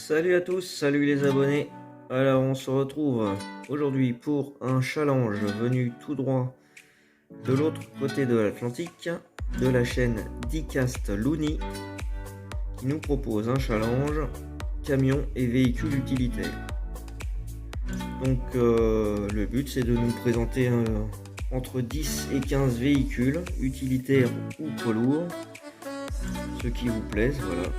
Salut à tous, salut les abonnés. Alors on se retrouve aujourd'hui pour un challenge venu tout droit de l'autre côté de l'Atlantique, de la chaîne Dicast Looney, qui nous propose un challenge camions et véhicules utilitaires. Donc le but c'est de nous présenter entre 10 et 15 véhicules utilitaires ou poids lourds, ceux qui vous plaisent, voilà.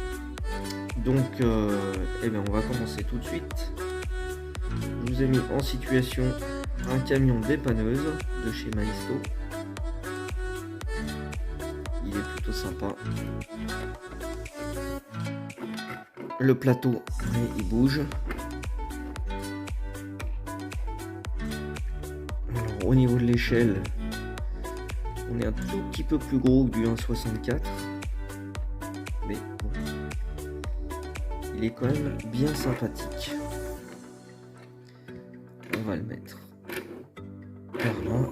Donc on va commencer tout de suite. Je vous ai mis en situation un camion dépanneuse de chez Maisto. Il est plutôt sympa. Le plateau, il bouge. Alors, au niveau de l'échelle, on est un tout petit peu plus gros que du 1,64. Mais bon, il est quand même bien sympathique. On va le mettre par là.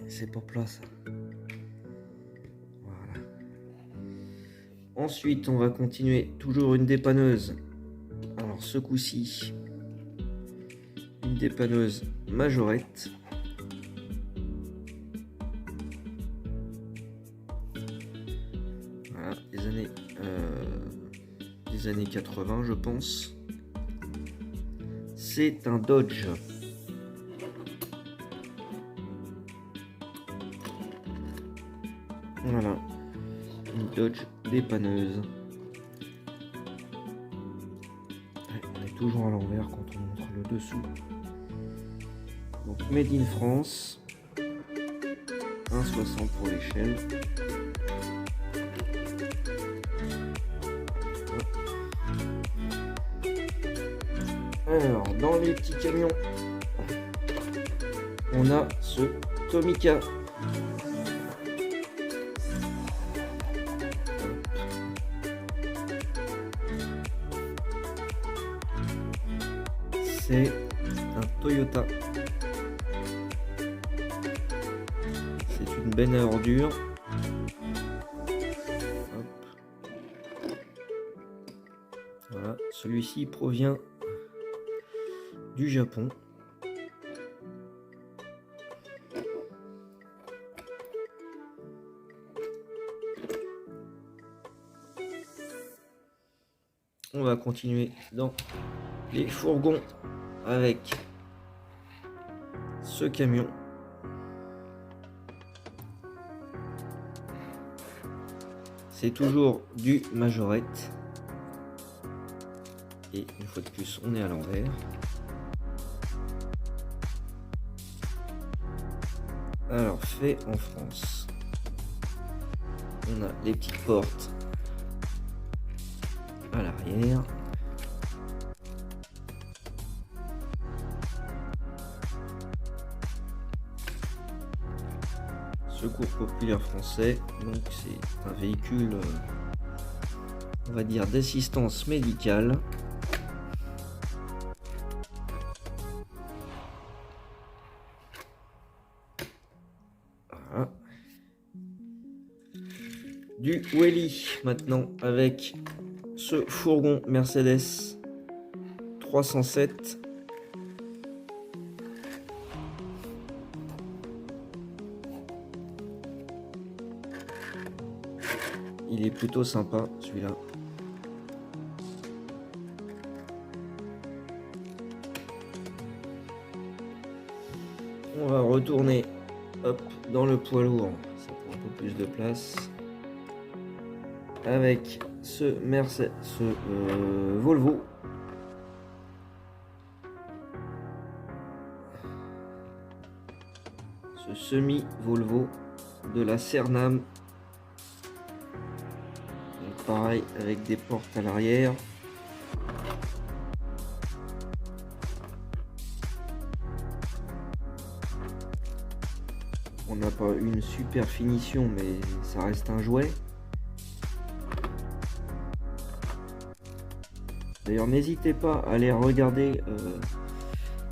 C'est pas plat ça. Voilà. Ensuite, on va continuer toujours une dépanneuse. Alors ce coup-ci, une dépanneuse majorette. Voilà, des années 80, je pense. C'est un Dodge. Voilà, une Dodge dépanneuse. On est toujours à l'envers quand on montre le dessous. Donc Made in France, 1,60 pour l'échelle. Alors, dans les petits camions, on a ce Tomica. C'est un Toyota. C'est une benne à ordures. Voilà, celui-ci provient du Japon. On va continuer dans les fourgons avec ce camion. C'est toujours du majorette. Et une fois de plus, on est à l'envers. Alors, fait en France. On a les petites portes à l'arrière. Secours populaire français, donc c'est un véhicule, on va dire, d'assistance médicale. Voilà. Du Welly maintenant avec ce fourgon Mercedes 307. Il est plutôt sympa celui-là. On va retourner dans le poids lourd, ça prend un peu plus de place. Avec ce Volvo. Ce semi-Volvo de la Cernam. Pareil, avec des portes à l'arrière. On n'a pas une super finition, mais ça reste un jouet. D'ailleurs, n'hésitez pas à aller regarder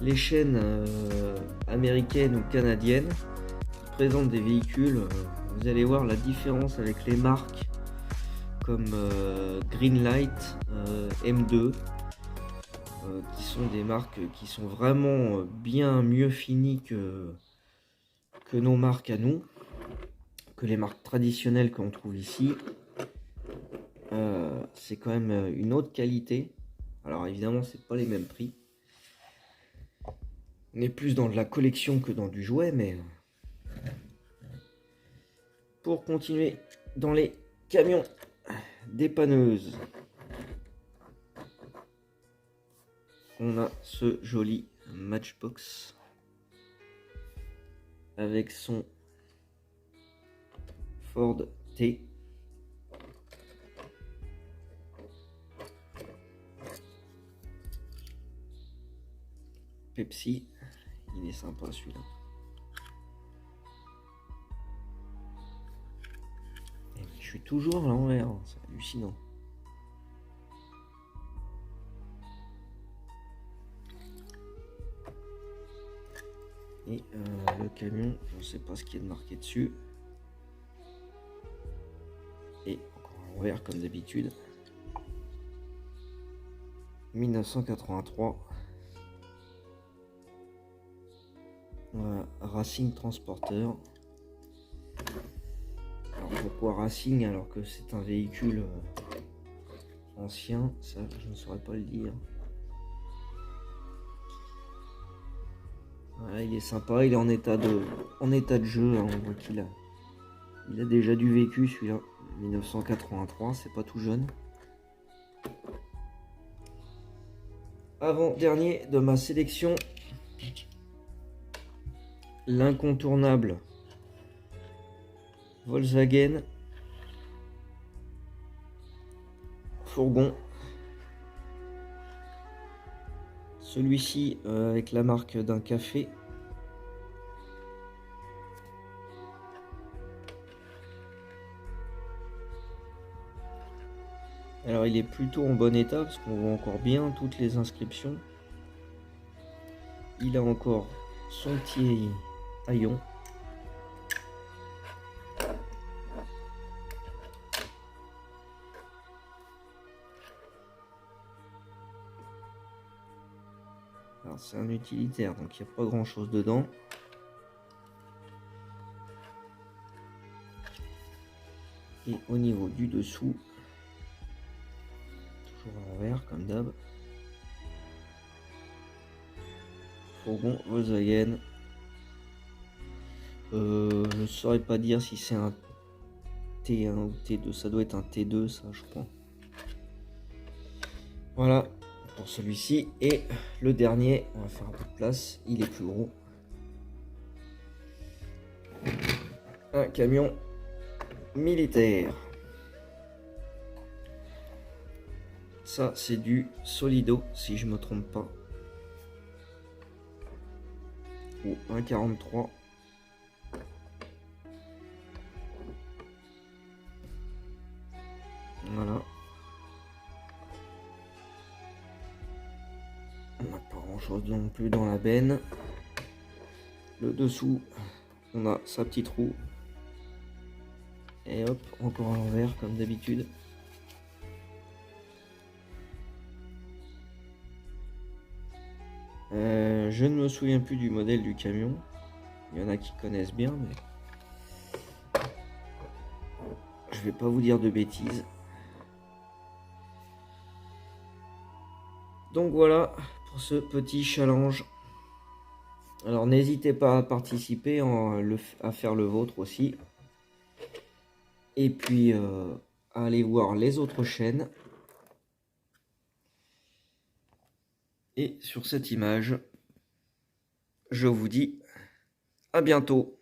les chaînes américaines ou canadiennes qui présentent des véhicules. Vous allez voir la différence avec les marques comme Greenlight, M2, qui sont des marques qui sont vraiment bien mieux finies que nos marques à nous, que les marques traditionnelles qu'on trouve ici. C'est quand même une autre qualité. Alors évidemment, c'est pas les mêmes prix. On est plus dans de la collection que dans du jouet, mais pour continuer dans les camions dépanneuses, on a ce joli Matchbox avec son Ford T. Pepsi, il est sympa celui-là. Je suis toujours à l'envers, c'est hallucinant. Et le camion, je ne sais pas ce qu'il y a de marqué dessus. Et encore à l'envers comme d'habitude. 1983. Voilà, Racing Transporter. Alors pourquoi Racing alors que c'est un véhicule ancien? Ça, je ne saurais pas le dire. Voilà, il est sympa, il est en état de jeu, hein. On voit qu'il a déjà du vécu celui-là. 1983, c'est pas tout jeune. Avant-dernier de ma sélection, l'incontournable Volkswagen fourgon. Celui-ci avec la marque d'un café. Alors il est plutôt en bon état parce qu'on voit encore bien toutes les inscriptions. Il a encore son petit haillon. Alors c'est un utilitaire donc il n'y a pas grand chose dedans. Et au niveau du dessous, toujours à l'envers comme d'hab. Fourgon Volkswagen. Je ne saurais pas dire si c'est un T1 ou T2. Ça doit être un T2 ça je crois. Voilà pour celui-ci. Et le dernier, on va faire un peu de place. Il est plus gros. Un camion militaire. Ça c'est du Solido si je me trompe pas. Ou 1,43. Voilà. On n'a pas grand chose non plus dans la benne. Le dessous, on a sa petite roue. Et hop, encore à l'envers comme d'habitude. Je ne me souviens plus du modèle du camion. Il y en a qui connaissent bien, mais je vais pas vous dire de bêtises. Donc voilà pour ce petit challenge. Alors n'hésitez pas à participer, à faire le vôtre aussi. Et puis à aller voir les autres chaînes. Et sur cette image, je vous dis à bientôt.